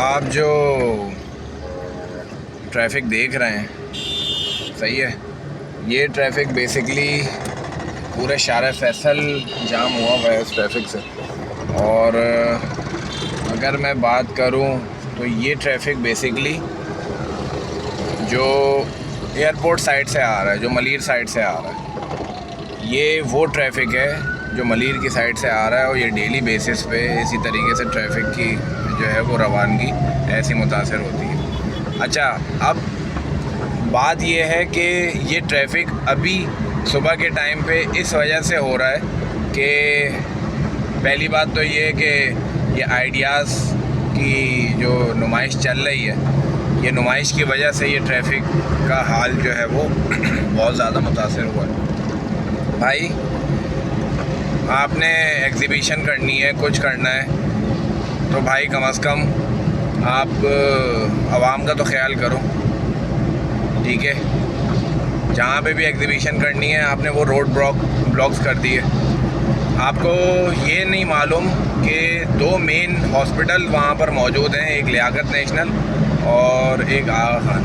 आप जो ट्रैफिक देख रहे हैं, सही है, ये ट्रैफिक बेसिकली पूरे शार फैसल जाम हुआ हुआ है इस ट्रैफिक से। और अगर मैं बात करूं तो ये ट्रैफिक बेसिकली जो एयरपोर्ट साइड से आ रहा है, जो मलीर साइड से आ रहा है, ये वो ट्रैफिक है जो मलीर की साइड से आ रहा है। और ये डेली बेसिस पे इसी तरीके से ट्रैफिक की जो है वो रवानगी ऐसी मुतासर होती है। अच्छा, अब बात ये है कि ये ट्रैफिक अभी सुबह के टाइम पे इस वजह से हो रहा है कि पहली बात तो ये है कि ये आइडियाज़ की जो नुमाइश चल रही है, ये नुमाइश की वजह से ये ट्रैफिक का हाल जो है वो बहुत ज़्यादा मुतासर हुआ है। भाई, आपने एग्ज़िबिशन करनी है, कुछ करना है, तो भाई कम से कम आप आवाम का तो ख्याल करो, ठीक है। जहाँ पे भी एग्ज़िबिशन करनी है आपने वो रोड ब्लॉक्स कर दिए। आपको ये नहीं मालूम कि दो मेन हॉस्पिटल वहाँ पर मौजूद हैं, एक लियाकत नेशनल और एक आगा खान।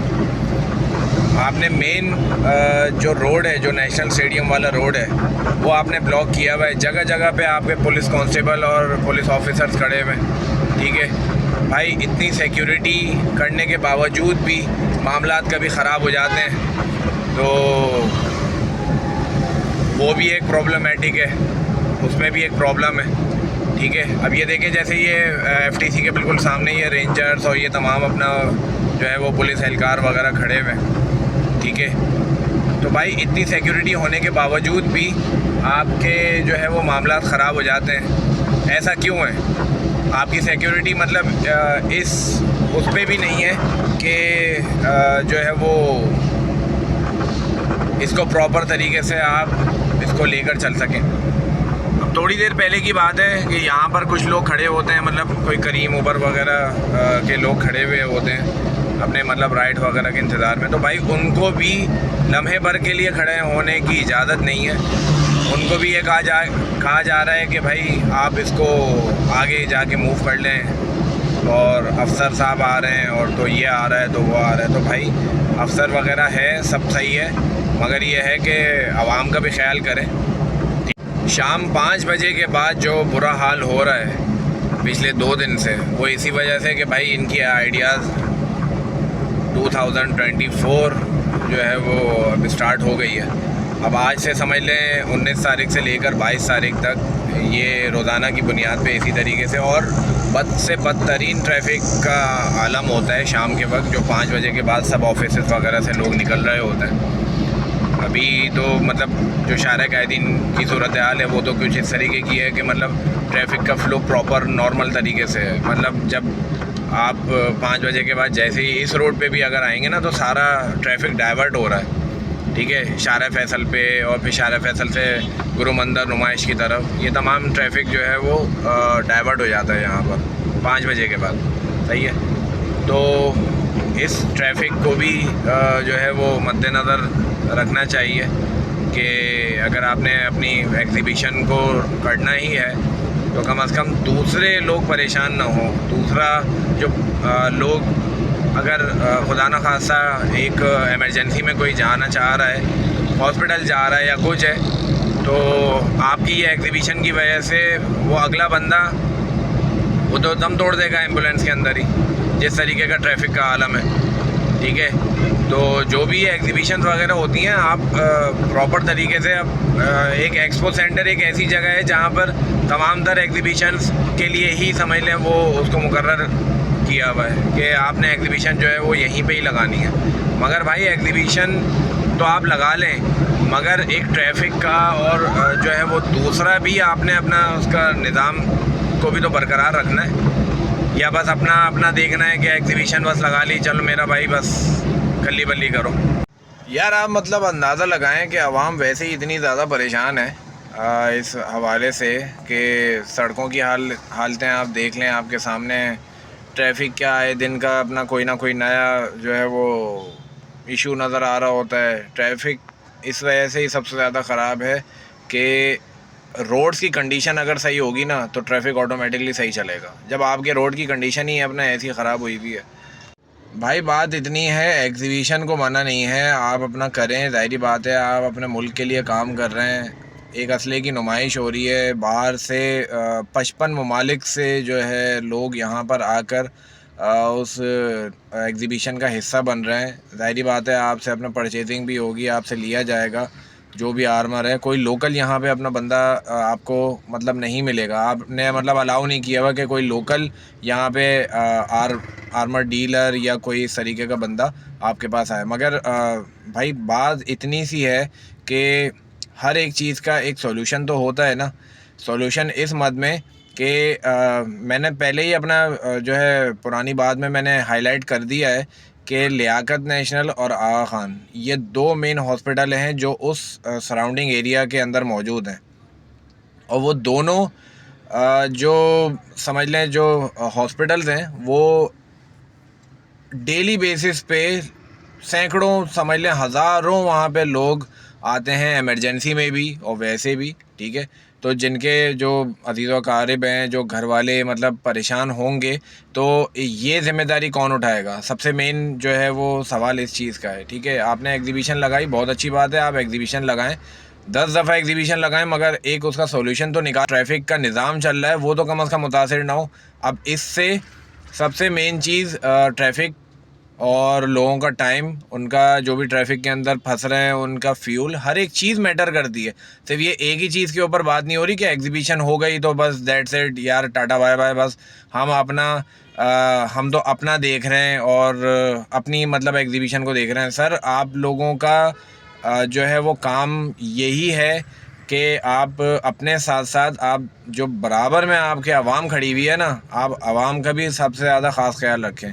आपने मेन जो रोड है, जो नेशनल स्टेडियम वाला रोड है, वो आपने ब्लॉक किया हुआ है। जगह जगह पे आपके पुलिस कांस्टेबल और पुलिस ऑफिसर्स खड़े हुए हैं, ठीक है भाई। इतनी सिक्योरिटी करने के बावजूद भी मामलात कभी ख़राब हो जाते हैं, तो वो भी एक प्रॉब्लमेटिक है, उसमें भी एक प्रॉब्लम है, ठीक है। अब ये देखें, जैसे ये एफटीसी के बिल्कुल सामने ये रेंजर्स और ये तमाम अपना जो है वो पुलिस एहलकार वगैरह खड़े हुए हैं, ठीक है। तो भाई इतनी सिक्योरिटी होने के बावजूद भी आपके जो है वो मामलात ख़राब हो जाते हैं। ऐसा क्यों है? आपकी सिक्योरिटी मतलब इस उस पे भी नहीं है कि जो है वो इसको प्रॉपर तरीके से आप इसको लेकर चल सकें। अब थोड़ी देर पहले की बात है कि यहाँ पर कुछ लोग खड़े होते हैं, मतलब कोई करीम उबर वगैरह के लोग खड़े हुए होते हैं अपने मतलब राइड वगैरह के इंतज़ार में। तो भाई उनको भी लम्हे भर के लिए खड़े होने की इजाज़त नहीं है। उनको भी ये कहा जा रहा है कि भाई आप इसको आगे जाके मूव कर लें, और अफसर साहब आ रहे हैं और तो ये आ रहा है तो वो आ रहा है। तो भाई अफसर वगैरह है, सब सही है, मगर ये है कि आवाम का भी ख्याल करें। शाम 5 बजे के बाद जो बुरा हाल हो रहा है पिछले 2 दिन से, वो इसी वजह से कि भाई इनकी आइडियाज़ 2024 जो है वो अब स्टार्ट हो गई है। अब आज से समझ लें 19 तारीख से लेकर 22 तारीख तक ये रोज़ाना की बुनियाद पे इसी तरीके से, और बद से बदतरीन ट्रैफिक का आलम होता है शाम के वक्त, जो 5 बजे के बाद सब ऑफिस वगैरह से लोग निकल रहे होते हैं। अभी तो मतलब जो शारा कायदीन की सूरत हाल है वो तो कुछ इस तरीके की है कि मतलब ट्रैफिक का फ़्लो प्रॉपर नॉर्मल तरीके से है। मतलब जब आप 5 बजे के बाद जैसे ही इस रोड पे भी अगर आएंगे ना, तो सारा ट्रैफिक डाइवर्ट हो रहा है, ठीक है, शारा फैसल पे, और फिर शारा फैसल से गुरु मंदिर नुमाइश की तरफ ये तमाम ट्रैफिक जो है वो डाइवर्ट हो जाता है यहाँ पर 5 बजे के बाद, सही है। तो इस ट्रैफिक को भी जो है वो मद्देनज़र रखना चाहिए कि अगर आपने अपनी एग्ज़िबिशन को करना ही है तो कम से कम दूसरे लोग परेशान ना हो। दूसरा जो लोग अगर खुदा न खास्ता एक इमरजेंसी में कोई जाना चाह रहा है, हॉस्पिटल जा रहा है या कुछ है, तो आपकी ये एग्ज़िबिशन की वजह से वो अगला बंदा वो तो दम तोड़ देगा एम्बुलेंस के अंदर ही, जिस तरीके का ट्रैफिक का आलम है, ठीक है। तो जो भी एग्ज़िबिशन वगैरह होती हैं, आप प्रॉपर तरीके से एक एक्सपो सेंटर एक ऐसी जगह है जहाँ पर तमाम तर एग्ज़िबिशंस के लिए ही समझ लें वो उसको मुकर्रर किया हुआ है कि आपने एग्ज़िबिशन जो है वो यहीं पे ही लगानी है। मगर भाई एग्ज़िबिशन तो आप लगा लें, मगर एक ट्रैफिक का और जो है वो दूसरा भी आपने अपना उसका निज़ाम को भी तो बरकरार रखना है, या बस अपना देखना है कि एग्ज़िबिशन बस लगा ली, चलो मेरा भाई बस कल्ली बल्ली करो। यार आप मतलब अंदाज़ा लगाएं कि आवाम वैसे ही इतनी ज़्यादा परेशान है इस हवाले से कि सड़कों की हालतें आप देख लें, आपके सामने ट्रैफिक क्या आए दिन का अपना कोई ना कोई नया जो है वो इशू नज़र आ रहा होता है। ट्रैफिक इस वजह से ही सबसे ज़्यादा ख़राब है कि रोड्स की कंडीशन अगर सही होगी ना तो ट्रैफिक ऑटोमेटिकली सही चलेगा। जब आपके रोड की कंडीशन ही अपना ऐसी ख़राब हुई हुई है भाई, बात इतनी है, एग्जीबिशन को मना नहीं है, आप अपना करें, ज़ाहिरी बात है, आप अपने मुल्क के लिए काम कर रहे हैं। एक असले की नुमाइश हो रही है, बाहर से 55 ममालिक से जो है लोग यहाँ पर आकर उस एग्ज़िबिशन का हिस्सा बन रहे हैं। ज़ाहिरी बात है, आपसे अपना परचेजिंग भी होगी, आपसे लिया जाएगा जो भी आर्मर है। कोई लोकल यहाँ पे अपना बंदा आपको मतलब नहीं मिलेगा, आपने मतलब अलाउ नहीं किया हुआ कि कोई लोकल यहाँ पे आर्मर डीलर या कोई इस तरीके का बंदा आपके पास आए। मगर भाई बात इतनी सी है कि हर एक चीज़ का एक सॉल्यूशन तो होता है ना। सॉल्यूशन इस मद में कि मैंने पहले ही अपना जो है पुरानी बात में मैंने हाईलाइट कर दिया है कि लियाकत नेशनल और आगा खान ये 2 मेन हॉस्पिटल हैं जो उस सराउंडिंग एरिया के अंदर मौजूद हैं। और वो दोनों जो समझ लें जो हॉस्पिटल्स हैं वो डेली बेसिस पे सैकड़ों समझ लें हज़ारों वहाँ पे लोग आते हैं, इमरजेंसी में भी और वैसे भी, ठीक है। तो जिनके जो अज़ीज़ व अक़ारिब हैं, जो घर वाले मतलब परेशान होंगे, तो ये ज़िम्मेदारी कौन उठाएगा? सबसे मेन जो है वो सवाल इस चीज़ का है, ठीक है। आपने एग्ज़िबिशन लगाई, बहुत अच्छी बात है, आप एग्ज़िबिशन लगाएं, 10 दफ़ा एग्ज़िबिशन लगाएं, मगर एक उसका सोल्यूशन तो निकाल। ट्रैफिक का निज़ाम चल रहा है वो तो कम अज़ कम मुतासिर ना हो। अब इससे सबसे मेन चीज़ ट्रैफिक और लोगों का टाइम, उनका जो भी ट्रैफिक के अंदर फंस रहे हैं उनका फ्यूल, हर एक चीज़ मैटर करती है। सिर्फ ये एक ही चीज़ के ऊपर बात नहीं हो रही कि एग्जीबिशन हो गई तो बस दैट्स इट यार, टाटा बाय बाय, बस हम अपना हम तो अपना देख रहे हैं और अपनी मतलब एग्जीबिशन को देख रहे हैं। सर आप लोगों का जो है वो काम यही है कि आप अपने साथ साथ आप जो बराबर में आपके आवाम खड़ी हुई है ना, आप आवाम का भी सबसे ज़्यादा ख़ास ख्याल रखें।